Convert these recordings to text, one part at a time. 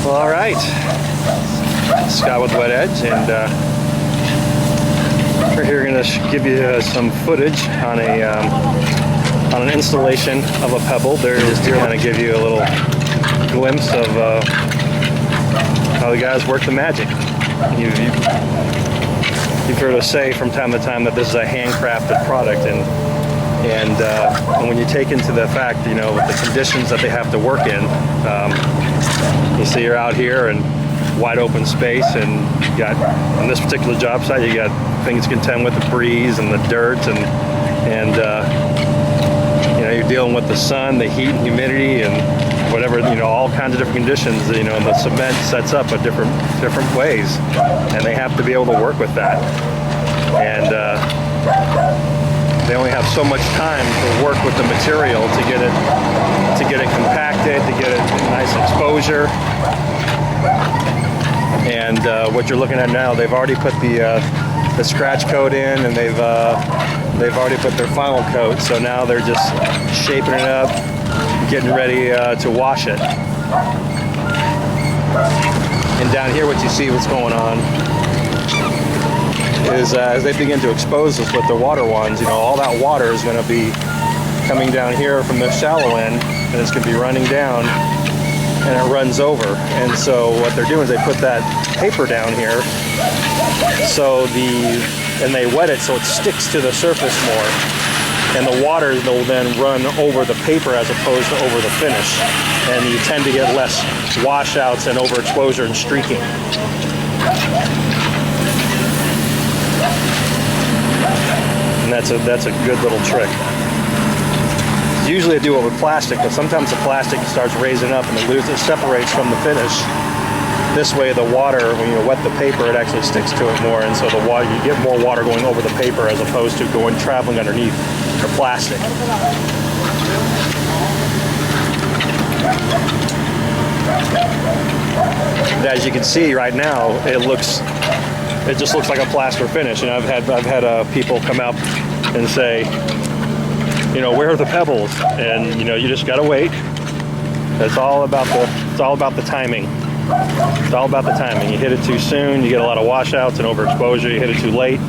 Well, all right, Scott with Wet Edge, and we're here going to give you some footage on an installation of a pebble. There is to kind of give you a little glimpse of how the guys work the magic. You've heard us say from time to time that this is a handcrafted product, and when you take into the fact, you know, the conditions that they have to work in, you see you're out here in wide open space, and you got, on this particular job site, you got things to contend with the breeze and the dirt, and you know, you're dealing with the sun, the heat and humidity, and whatever, you know, all kinds of different conditions. You know, the cement sets up at different ways, and they have to be able to work with that. And they only have so much time to work with the material to get it compacted, to get it nice exposure. And what you're looking at now, they've already put the scratch coat in, and they've already put their final coat. So now they're just shaping it up, getting ready to wash it. And down here, what you see, what's going on is as they begin to expose this with the water wands, you know, all that water is going to be coming down here from the shallow end, and it's going to be running down, and it runs over. And so what they're doing is they put that paper down here, and they wet it so it sticks to the surface more, and the water will then run over the paper as opposed to over the finish, and you tend to get less washouts and overexposure and streaking. And that's a good little trick. Usually I do it with plastic, but sometimes the plastic starts raising up and it separates from the finish. This way the water, when you wet the paper, it actually sticks to it more, and so the water, you get more water going over the paper as opposed to traveling underneath the plastic. As you can see right now, it just looks like a plaster finish. And I've had people come out and say, you know, where are the pebbles? And you know, you just gotta wait. It's all about the timing. It's all about the timing. You hit it too soon, you get a lot of washouts and overexposure. You hit it too late,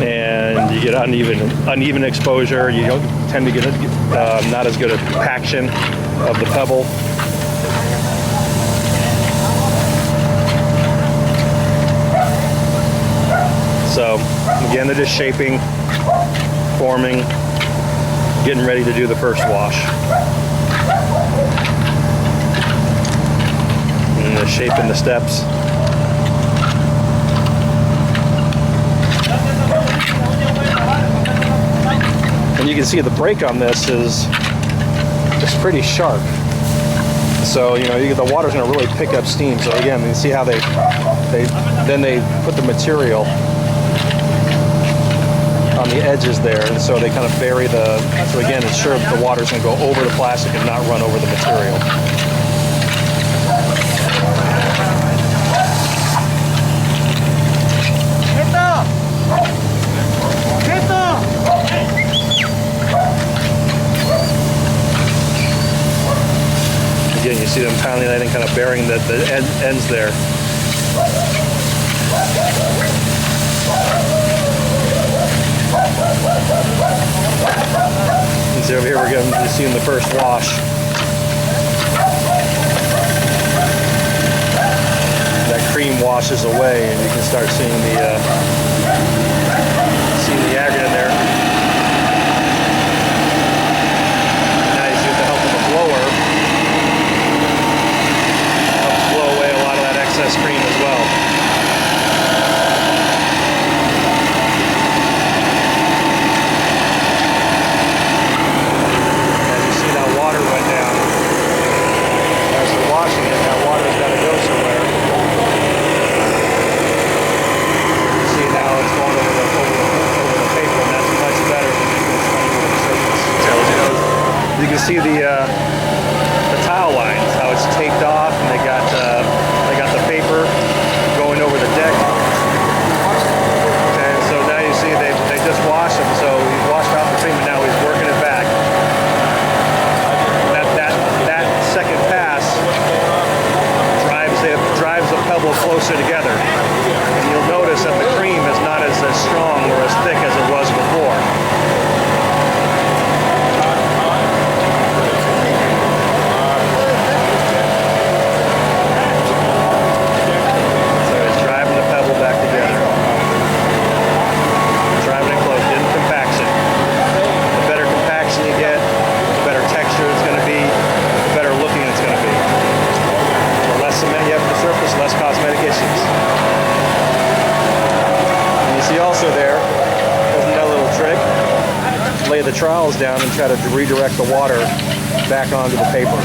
and you get uneven exposure. You don't tend to get not as good a compaction of the pebble. So again, they're just shaping, forming, getting ready to do the first wash. And they're shaping the steps. And you can see the break on this is pretty sharp. So, you know, the water's going to really pick up steam. So again, you see how they put the material on the edges there, and so they kind of bury so again, ensure that the water's going to go over the plastic and not run over the material. Again, you see them pounding that and kind of burying the ends there. You see over here, you're seeing the first wash. That cream washes away, and you can start seeing the aggregate in there. Now you see with the help of the blower, it helps blow away a lot of that excess cream as well. You can see the tile lines, how it's taped off, and they got the paper going over the deck. And so now you see they just washed them. So he's washed out the cream, and now he's working it back. That second pass also there, isn't that a little trick? Lay the trowels down and try to redirect the water back onto the paper.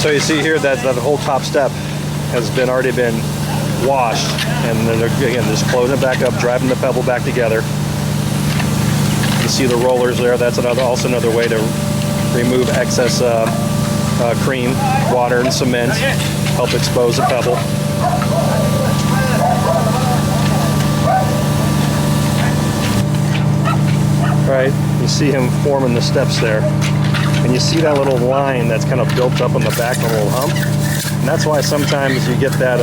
So you see here that the whole top step has already been washed, and then they're just closing it back up, driving the pebble back together. You see the rollers there. That's also another way to remove excess cream, water, and cement. Help expose the pebble. Right, you see him forming the steps there. And you see that little line that's kind of built up on the back of the little hump. And that's why sometimes you get that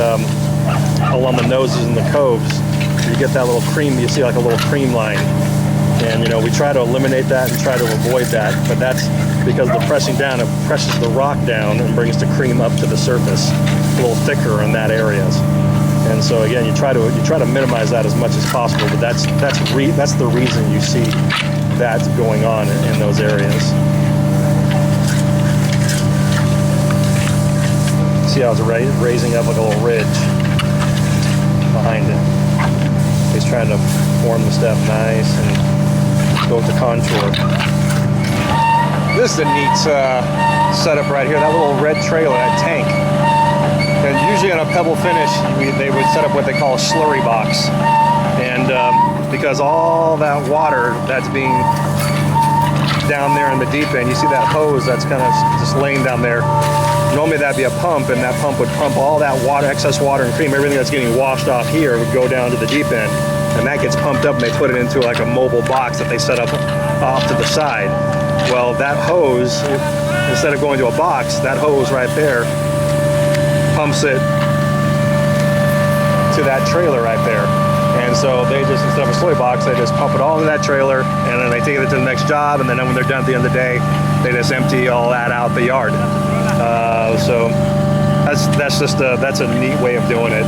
along the noses and the coves, you get that little cream, you see like a little cream line. And we try to eliminate that and try to avoid that, but that's because the pressing down, it presses the rock down and brings the cream up to the surface, a little thicker in that areas. And so again, you try to minimize that as much as possible, but that's the reason you see that going on in those areas. See how it's raising up like a little ridge behind it. He's trying to form the step nice and go with the contour. This is a neat setup right here. That little red trailer, that tank. And usually on a pebble finish, they would set up what they call a slurry box. And because all that water that's being down there in the deep end, you see that hose that's kind of just laying down there. Normally that'd be a pump, and that pump would pump all that water, excess water and cream, everything that's getting washed off here would go down to the deep end, and that gets pumped up and they put it into like a mobile box that they set up off to the side. Well, that hose, instead of going to a box, that hose right there pumps it to that trailer right there. And so they just, instead of a slurry box, they just pump it all into that trailer, and then they take it to the next job, and then when they're done at the end of the day, they just empty all that out the yard. So that's a neat way of doing it.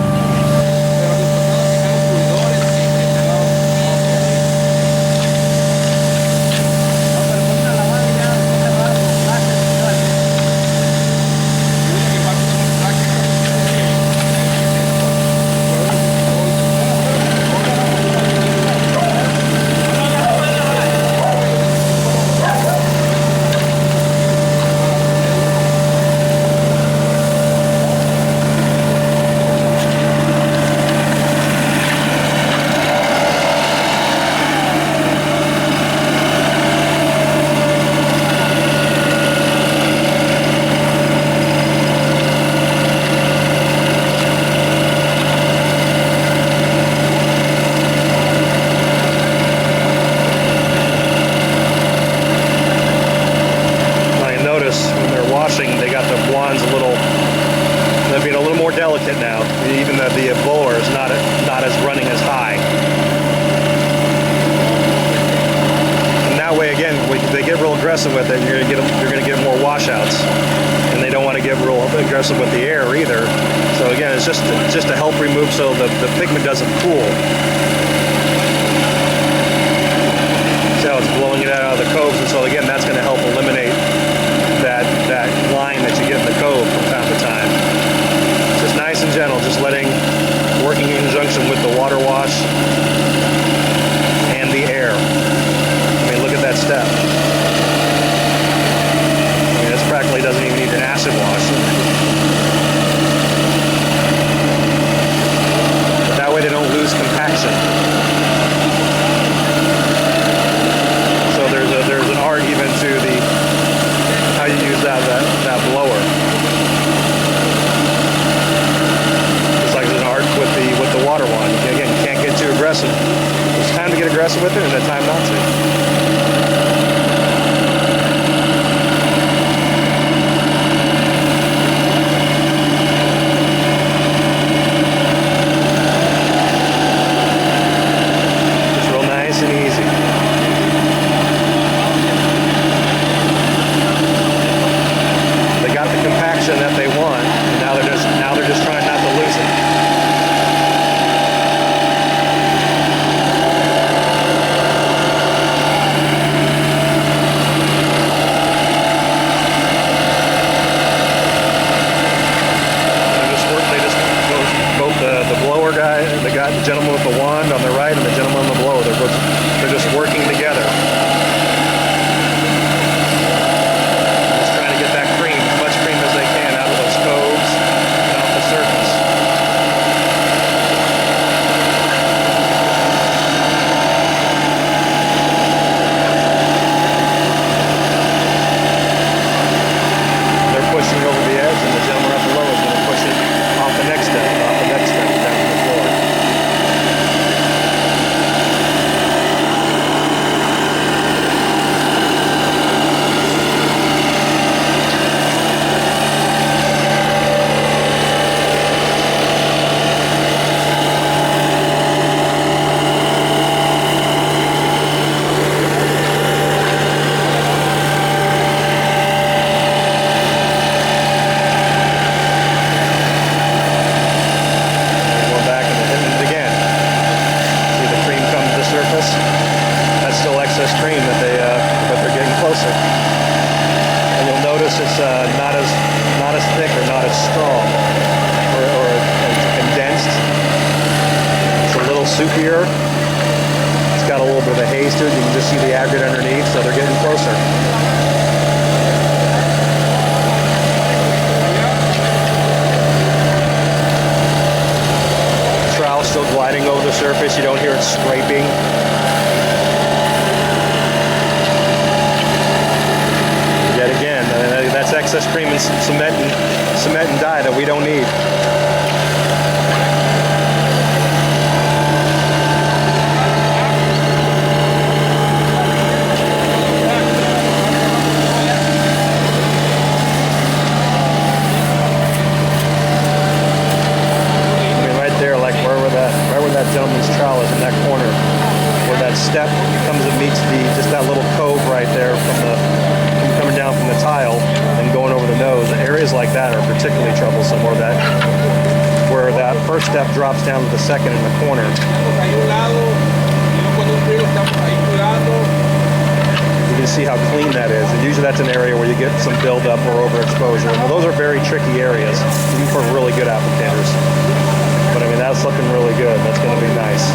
delicate now. Even the blower is not as running as high. And that way, again, they get real aggressive with it, you're gonna get more washouts. And they don't want to get real aggressive with the air either. So again, it's just to help remove so the pigment doesn't pool. See it's blowing it out of the coves, and so again, that's going to help eliminate that line that you get in the cove from time to time. Just nice and gentle, just working in conjunction with the water wash and the air. I mean, look at that step. I mean, this practically doesn't even need an acid wash. But that way they don't lose compaction. So there's an art even to how you use that blower. Just like there's an art with the water wand. Again, you can't get too aggressive. There's time to get aggressive with it and then time not to. That they want. Now they're just trying not to lose it. Both the blower guy, the gentleman with the wand on the right and the gentleman on the blower, they're just working together. Not as thick or not as strong or condensed. It's a little soupier. It's got a little bit of a haze to it. You can just see the aggregate underneath, so they're getting closer. The trowel's still gliding over the surface. You don't hear it scraping. Yet again, that's excess cream and cement and dye that we don't need. I mean, right there, like right where that gentleman's trowel is in that corner, where that step comes and meets just that little cove right there coming down from the tile and going over the nose. Areas like that are particularly troublesome, where that first step drops down to the second in the corner. You can see how clean that is, and usually that's an area where you get some buildup or overexposure. Well, those are very tricky areas, even for really good applicators. But I mean, that's looking really good. That's going to be nice.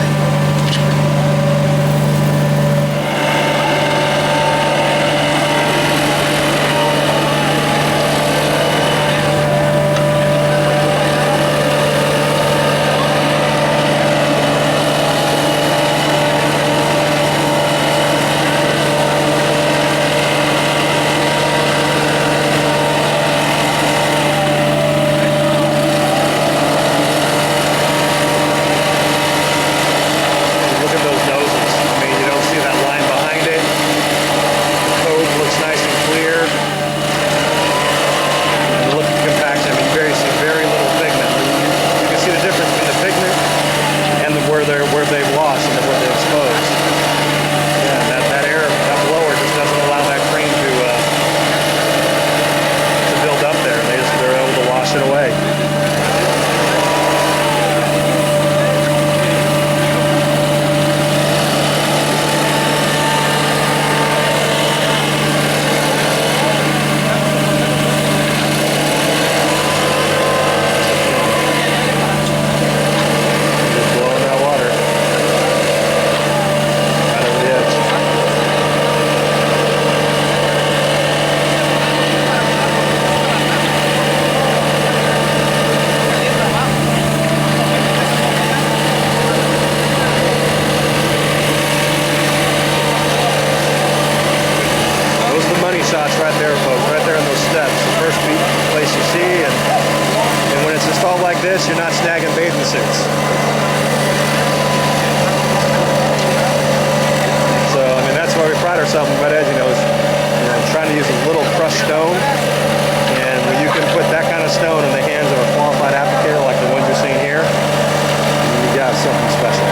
least you're not snagging bathing suits. So, I mean, that's why we pride ourselves in Red Edge, trying to use a little crushed stone. And when you can put that kind of stone in the hands of a qualified applicator like the ones you're seeing here, you got something special.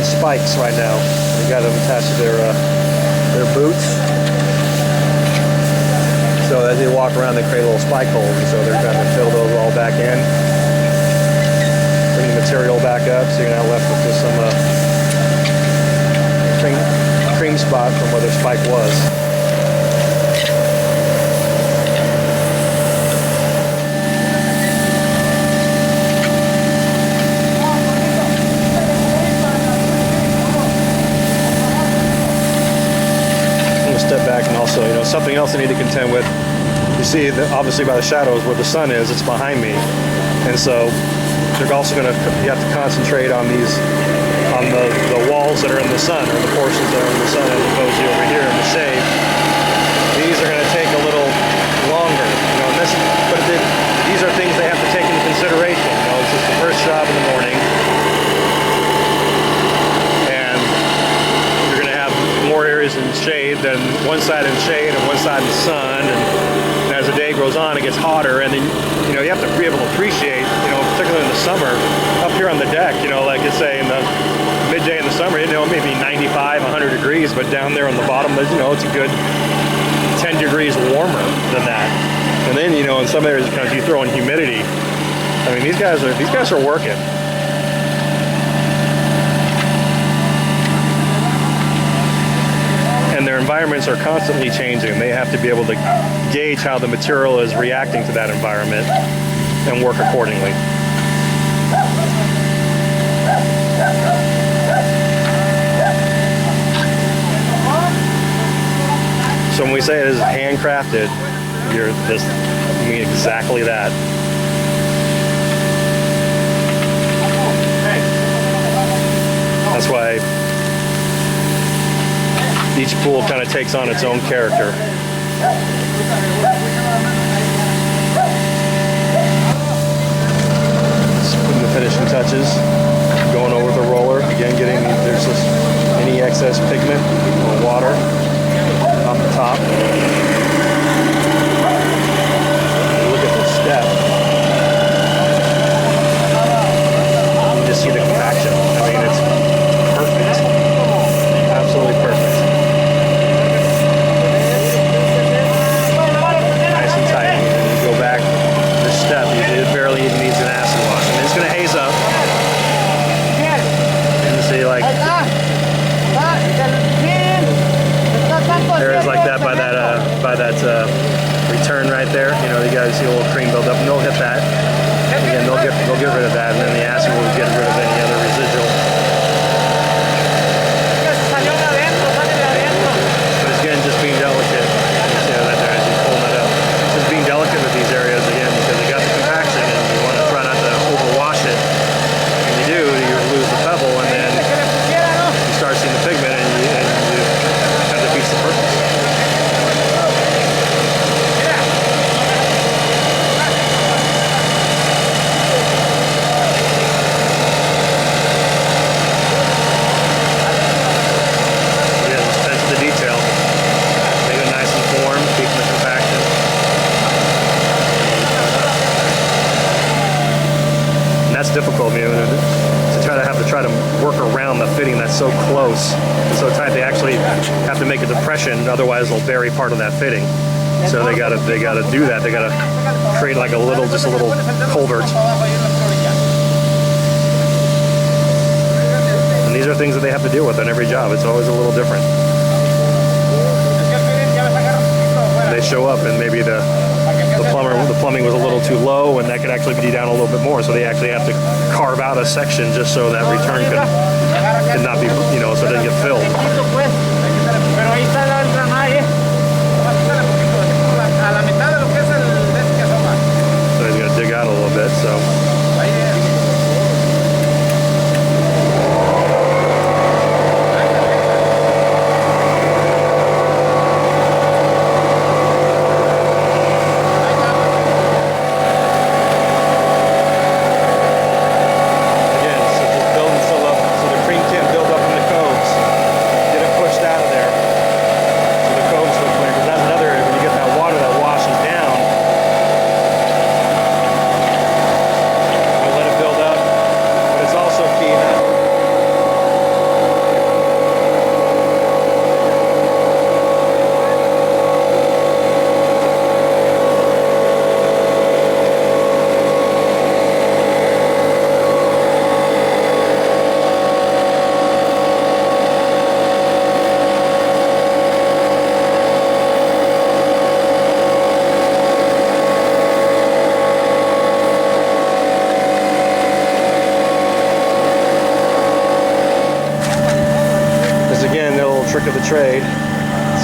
Spikes right now. We got them attached to their boots. So as they walk around, they create little spike holes, and so they're trying to fill those all back in, bring the material back up, so you're now left with just some cream spot from where their spike was. Step back, and also, something else I need to contend with. You see that obviously by the shadows where the sun is, it's behind me, and so they're also you have to concentrate on the walls that are in the sun, or the portions that are in the sun, as opposed to over here in the shade. These are going to take a little longer, these are things they have to take into consideration. This is the first job in the morning. More areas in shade than one side in shade and one side in sun, and as the day goes on, it gets hotter, and then you have to be able to appreciate, particularly in the summer, up here on the deck, like you say in the midday in the summer, maybe 95, 100 degrees, but down there on the bottom, it's a good 10 degrees warmer than that. And then in some areas, you throw in humidity. I mean, these guys are working. And their environments are constantly changing. They have to be able to gauge how the material is reacting to that environment and work accordingly. So when we say it is handcrafted, you mean exactly that. That's why each pool kind of takes on its own character. Just putting the finishing touches, going over the roller, again there's just any excess pigment or water off the top. Look at the step. You just see the compaction. I mean, it's perfect. Absolutely perfect. right there. You know, you guys see a little cream buildup, and they'll hit that. Again, they'll get rid of that, and then the acid will get rid of any other residual. But it's again just being delicate. You see that there as you pull that up. Just being delicate with these areas again because you got the compaction, and you want to try not to overwash it. When you do, you lose the pebble, and then you start seeing the pigment, and you kind of defeats the purpose. Difficult, you know, to try to work around the fitting that's so close and so tight. They actually have to make a depression, otherwise they'll bury part of that fitting. So they gotta do that. They gotta create like just a little culvert. And these are things that they have to deal with on every job. It's always a little different. They show up and maybe the plumbing was a little too low, and that could actually be down a little bit more. So they actually have to carve out a section just so that return could not be, you know, so it doesn't get filled. So he's gonna dig out a little bit. So. Trick of the trade.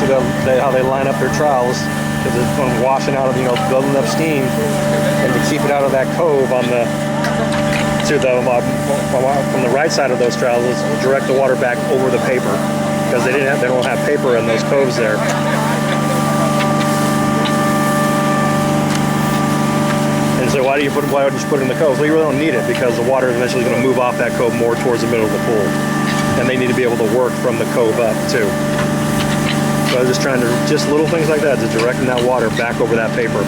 See how they line up their trowels, because it's when washing out of, you know, building up steam, and to keep it out of that cove on the from the right side of those trowels, direct the water back over the paper, because they don't have paper in those coves there. And so why don't you put it in the coves? Well, you really don't need it, because the water is eventually going to move off that cove more towards the middle of the pool. And they need to be able to work from the cove up too. So I was just trying to, just little things like that, just directing that water back over that paper.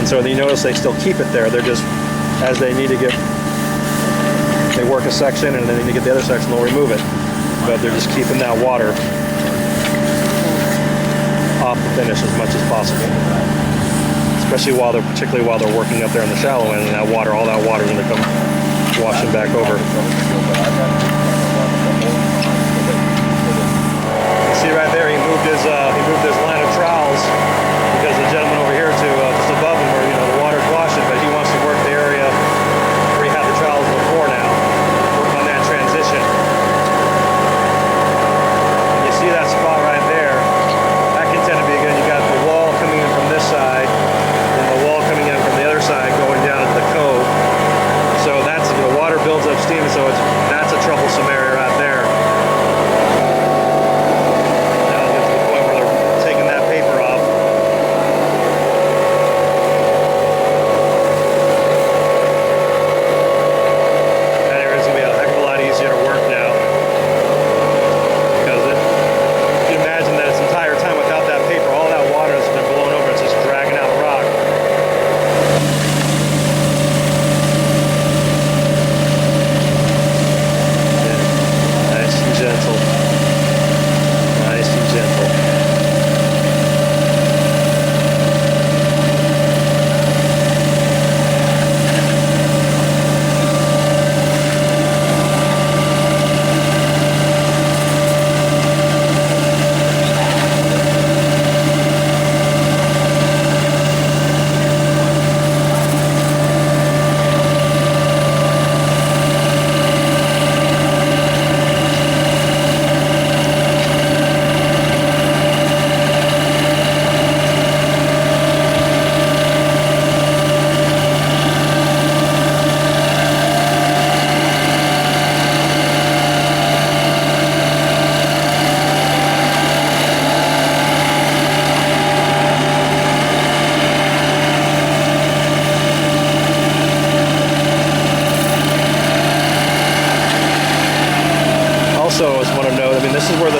And so you notice they still keep it there. They're just, as they need to get, they work a section and then they need to get the other section, they'll remove it. But they're just keeping that water off the finish as much as possible. Especially particularly while they're working up there in the shallow end, and that water, all that water is going to come washing back over. See right there, he moved his line of trowels because the gentleman over here just above him, where, you know, the water's washing, but he wants to work the area where he had the trowels before now, work on that transition. And you see that spot right there? That can tend to be, again, you got the wall coming in from this side, and the wall coming in from the other side, going down into the cove. So that's, the water builds up steam, so that's a troublesome area right there.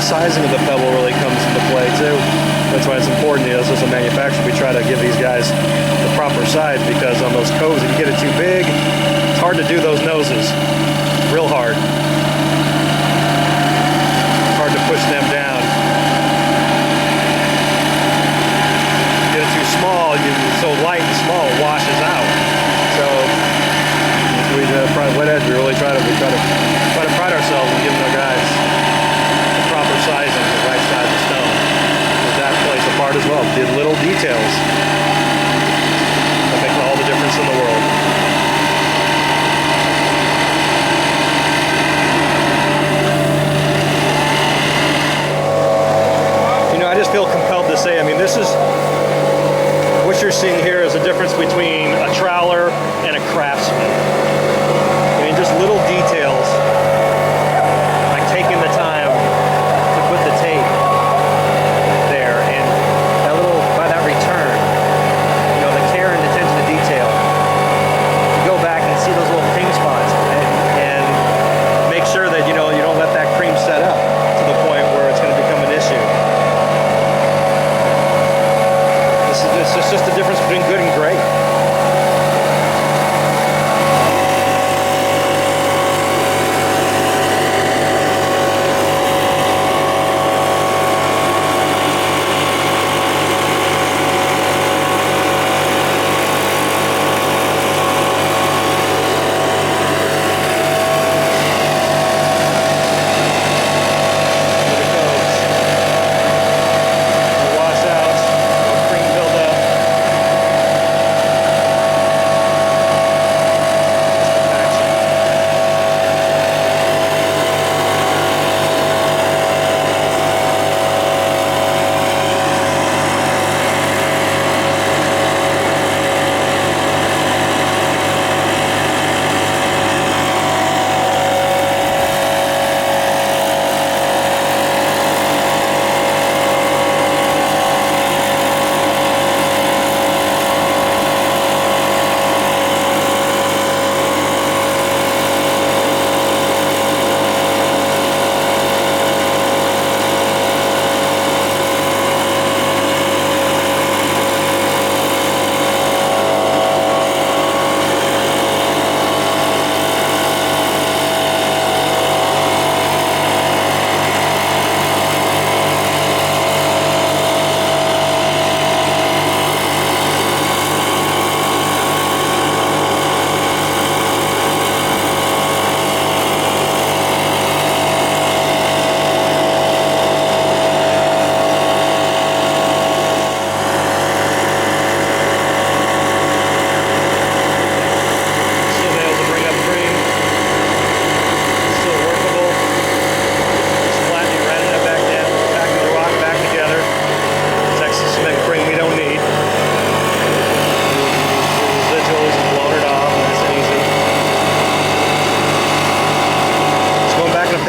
sizing of the pebble really comes into play too. That's why it's important, as a manufacturer, we try to give these guys the proper size, because on those coves, if you get it too big, it's hard to do those noses. Real hard. Hard to push them down. Get it too small, it's so light and small, it washes out. So we wet edge, we really try to pride ourselves in giving our guys the proper sizing, the right size of stone. That plays a part as well. The little details that make all the difference in the world. You know, I just feel compelled to say, I mean, this is what you're seeing here is a difference between a troweler and a craftsman. I mean, just little details, like taking the time to put the tape there, and that little, by that return, you know, the care and attention to detail. You go back and see those little cream spots, and make sure that, you know, you don't let that cream set up to the point where it's going to become an issue. It's just the difference between good and great.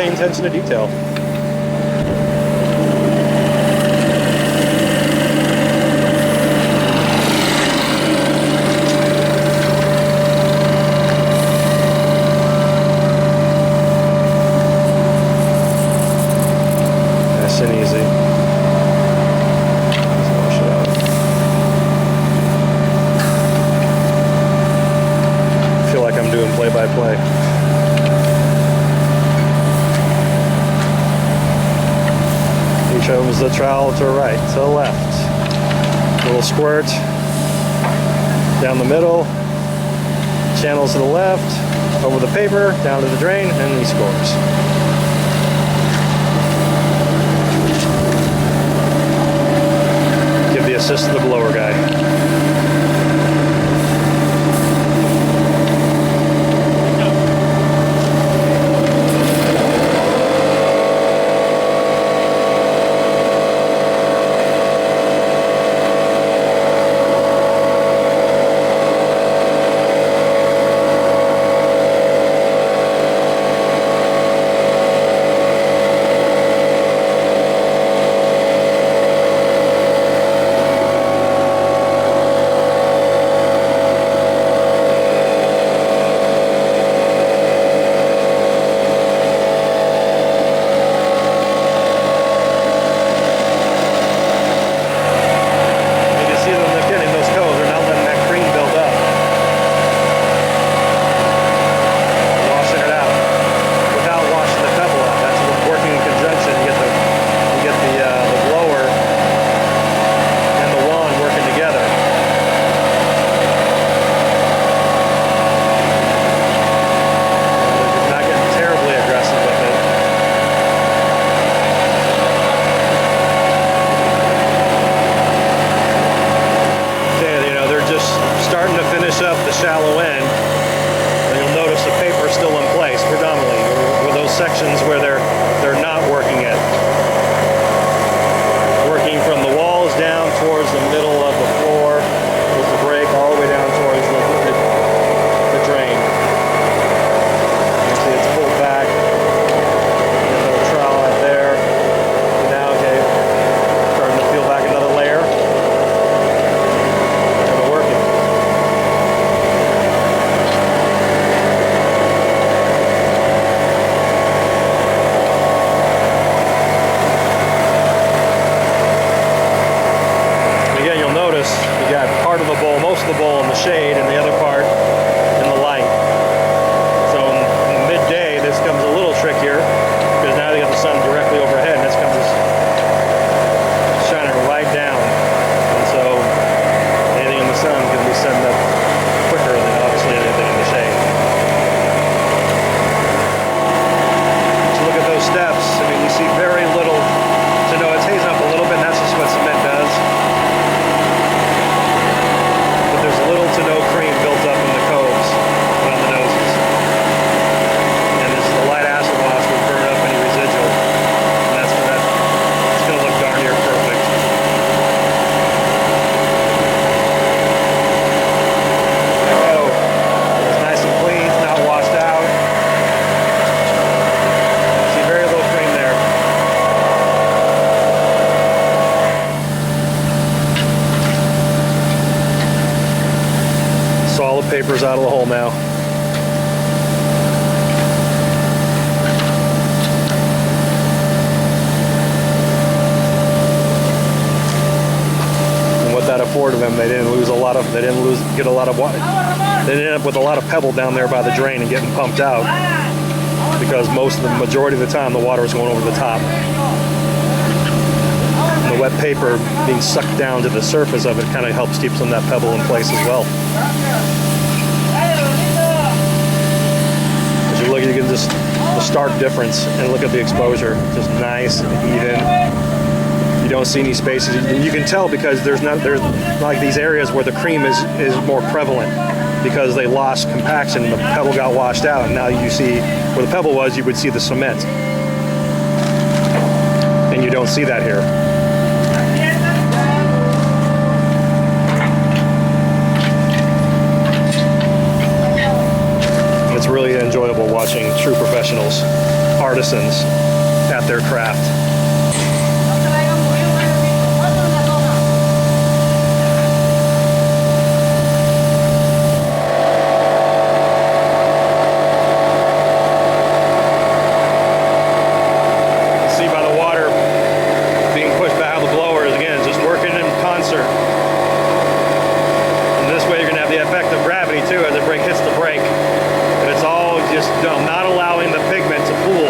Attention to detail. Nice and easy. Let's wash it out. I feel like I'm doing play-by-play. Shows the trowel to the right, to the left. Little squirt down the middle, channels to the left, over the paper, down to the drain, and he scores. Give the assist to the blower guy. shade and the other part in the light. So in the midday, this comes a little trickier because now you got the sun directly overhead, and this comes shining right down. And so anything in the sun is going to be setting up quicker than obviously anything in the shade. So look at those steps. I mean, you see very little to know. It's hazing up a little bit, and that's just what cement does. But there's little to no cream built up in the coves and on the noses. And this the light acid wash will burn up any residual. And that's what it's going to look darn near perfect. There we go. It's nice and clean. It's not washed out. See very little cream there. Solid paper's out of the hole now. And what that afforded them, they didn't get a lot of water. They didn't end up with a lot of pebble down there by the drain and getting pumped out, because the majority of the time the water was going over the top. And the wet paper being sucked down to the surface of it kind of helps keep some of that pebble in place as well. As you look, you can just the stark difference, and look at the exposure, just nice and even. You don't see any spaces. You can tell because there's like these areas where the cream is more prevalent because they lost compaction. The pebble got washed out, and now you see where the pebble was. You would see the cement, and you don't see that here. It's really enjoyable watching true professionals, artisans at their craft. See by the water being pushed back out the blowers, again, just working in concert. And this way you're going to have the effect of gravity too as the brake hits the brake. It's all just not allowing the pigment to pool.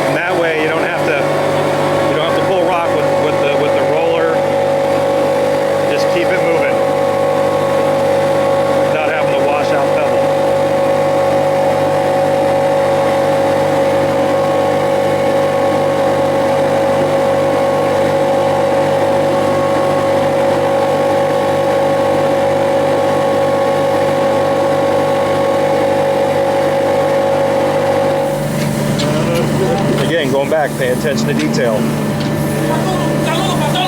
And that way you don't have to pull rock with the roller. Just keep it moving without having to wash out pebble. Again, going back, pay attention to detail.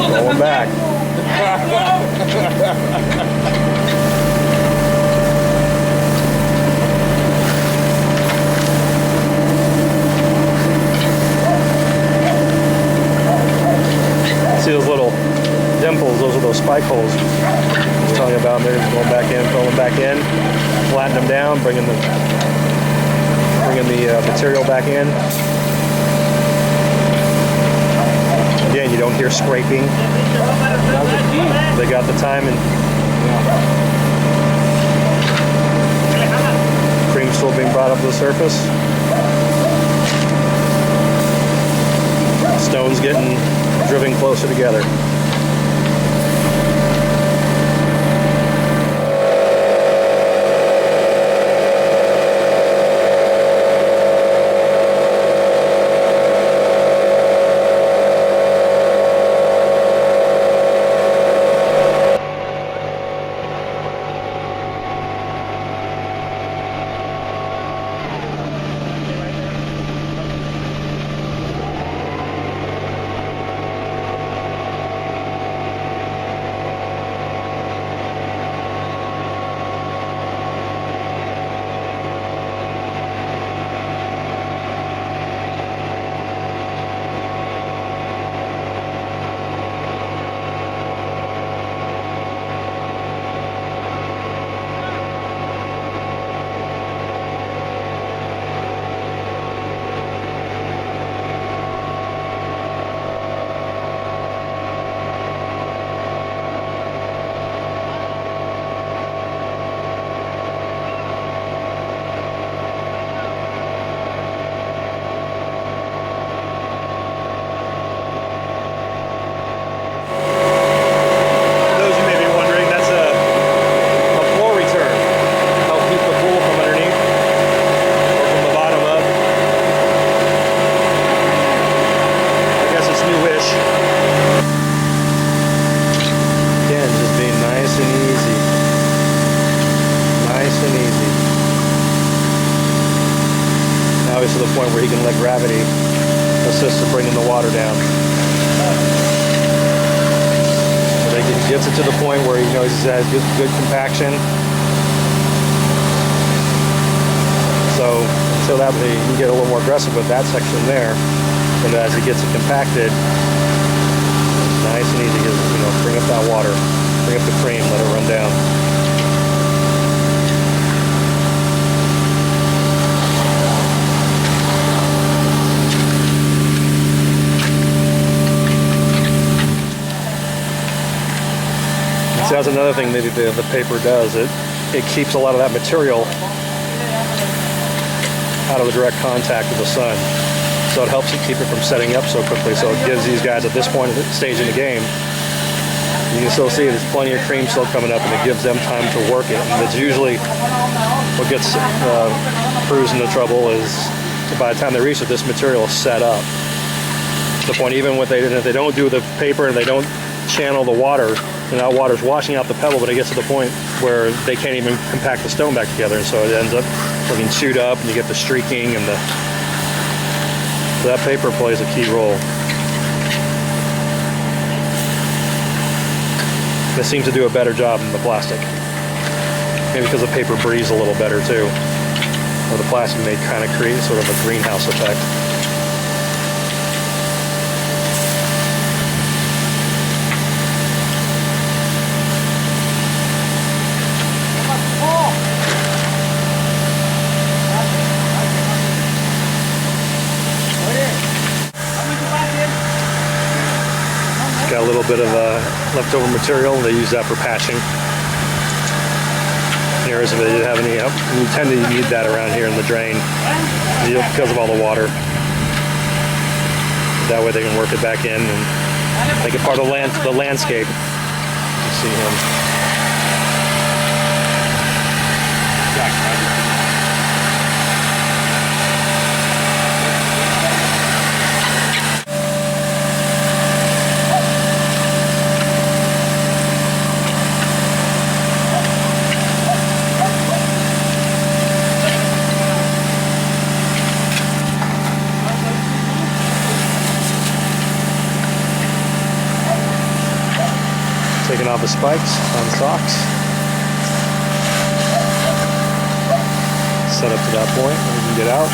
Going back. See those little dimples? Those are those spike holes I was telling you about. They're going back in, filling back in, flatten them down, bringing the material back in. Again, you don't hear scraping. They got the time, and cream still being brought up to the surface. Stones getting driven closer together. point where he can let gravity assist in bringing the water down. So he gets it to the point where he knows he has good compaction. So until that, he can get a little more aggressive with that section there. And as he gets it compacted, nice and easy, you know, bring up that water, bring up the cream, let it run down. So that's another thing maybe the paper does. It keeps a lot of that material out of the direct contact with the sun. So it helps it keep it from setting up so quickly. So it gives these guys at this point of the stage in the game, you can still see there's plenty of cream still coming up, and it gives them time to work it. And it's usually what gets crews into trouble is by the time they reach it, this material is set up. To the point even if they don't do the paper and they don't channel the water, and that water's washing out the pebble, but it gets to the point where they can't even compact the stone back together, and so it ends up looking chewed up, and you get the streaking, and so that paper plays a key role. They seem to do a better job than the plastic. Maybe because the paper breathes a little better too. Or the plastic may kind of create sort of a greenhouse effect. Got a little bit of leftover material. They use that for patching. Areas if they didn't have any, you tend to need that around here in the drain because of all the water. That way they can work it back in and make it part of the landscape. You see him. Taking off the spikes on socks. Set up to that point where we can get out.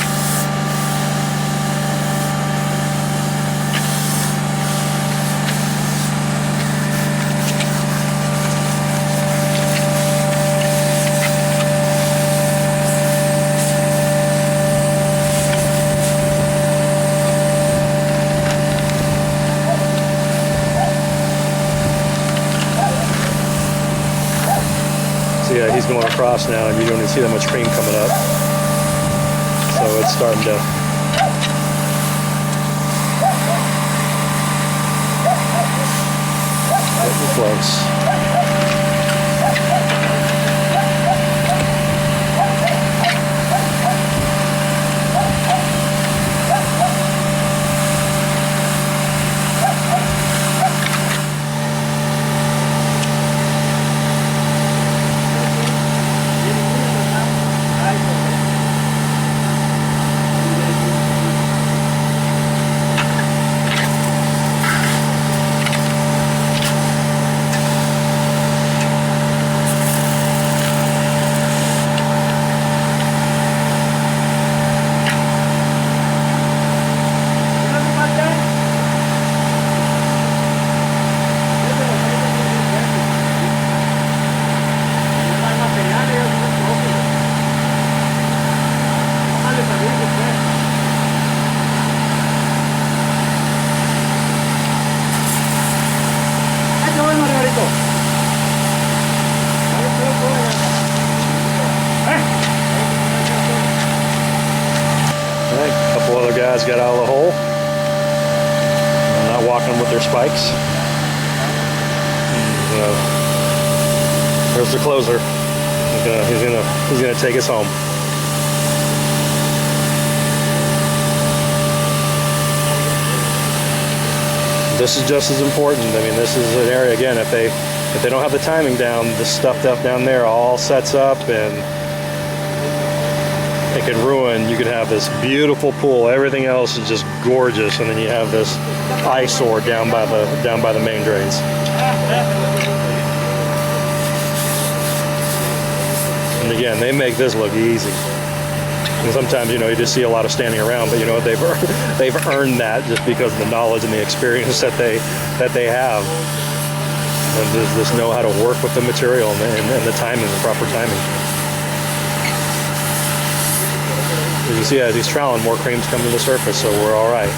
Yeah, he's going across now, and you don't even see that much cream coming up. So it's starting to get close. Guys got out of the hole. I'm not walking with their spikes. There's the closer. He's gonna take us home. This is just as important. I mean, this is an area again. If they don't have the timing down, the stuff down there all sets up, and it can ruin. You could have this beautiful pool, everything else is just gorgeous, and then you have this eyesore down by the main drains. And again, they make this look easy. And sometimes, you know, you just see a lot of standing around, but you know what, they've earned that just because of the knowledge and the experience that they have, and just know how to work with the material and the timing, the proper timing. As you see, as he's troweling, more creams come to the surface, so we're all right.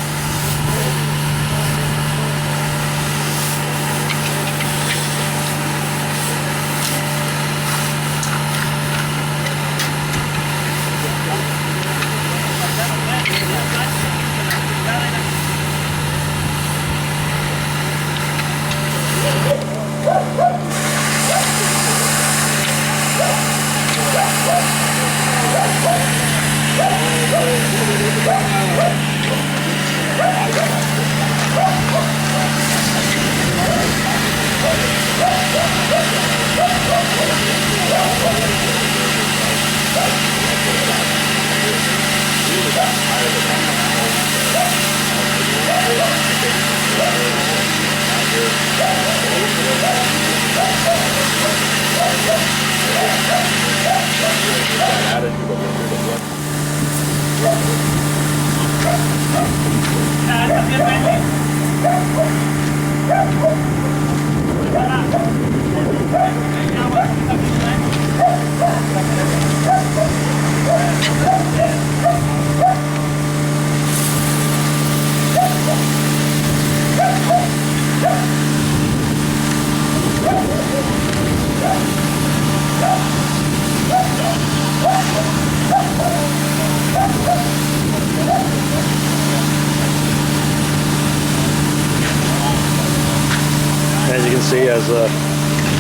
As you can see, as the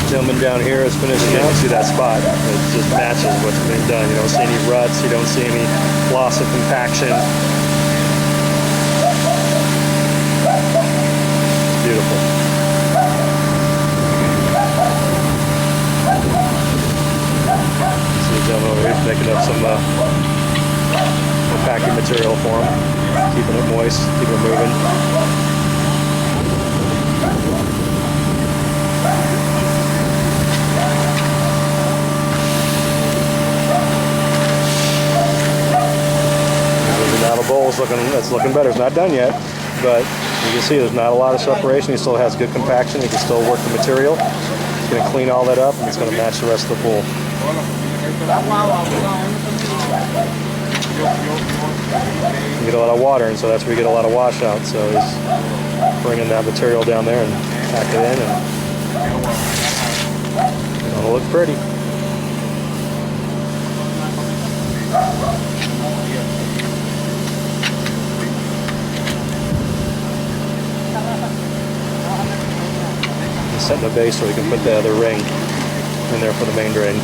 gentleman down here is finishing out, see that spot? It just matches what's been done. You don't see any ruts, you don't see any loss of compaction. Beautiful. See the gentleman over here making up some packing material for him, keeping it moist, keeping it moving. Bowl's looking better. It's not done yet, but you can see there's not a lot of separation. He still has good compaction. He can still work the material. He's going to clean all that up, and it's going to match the rest of the pool. You get a lot of water, and so that's where you get a lot of washout. So he's bringing that material down there and pack it in, and it'll look pretty. Setting the base so we can put the other ring in there for the main drain.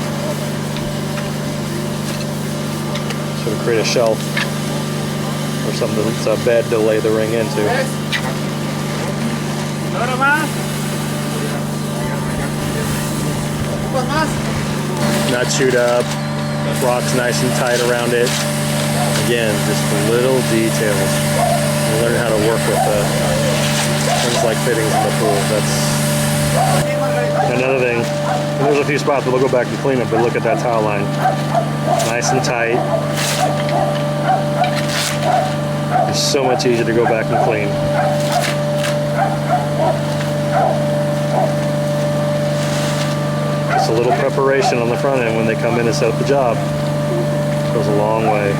Sort of create a shelf or something, it's a bed to lay the ring into. Not chewed up, rocks nice and tight around it. Again, just little details. You learn how to work with things like fittings in the pool. That's another thing. And there's a few spots, but we'll go back and clean it, but look at that towel line. Nice and tight. It's so much easier to go back and clean. Just a little preparation on the front end when they come in and set up the job. Goes a long way.